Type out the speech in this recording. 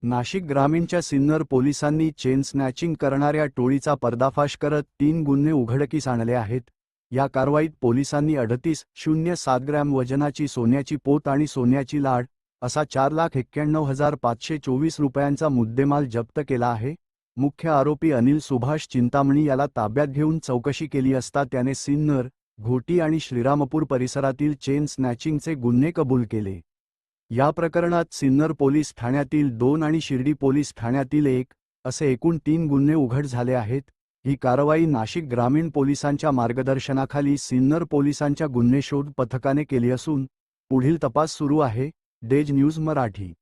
नाशिक ग्रामीणच्या सिन्नर पोलिसांनी chain snatching करणाऱ्या टोळीचा पर्दाफाश करत 3 गुन्हे उघडकीस आणले आहेत। या कारवाईत पोलिसांनी 38.07 ग्रॅम वजनाची सोन्याची पोत आणि सोन्याची लाड असा 4,91,524 रुपयांचा मुद्देमाल जप्त केला आहे। मुख्य आरोपी अनिल सुभाष चिंतामणी याला ताब्यात घेऊन चौकशी केली असता त्याने सिन्नर, घोटी आणि श्रीरामपूर परिसरातील चेन स्नॅचिंगचे गुन्हे कबूल केले। या प्रकरणात सिन्नर पोलीस ठाण्यातील 2 आणि शिर्डी पोलीस ठाण्यातील 1 असे एकूण 3 गुन्हे उघड झाले आहेत। ही कारवाई नाशिक ग्रामीण पोलिसांच्या मार्गदर्शनाखाली सिन्नर पोलिसांच्या गुन्हे शोध पथकाने केली असून पुढील तपास सुरू आहे। Days news Marathi.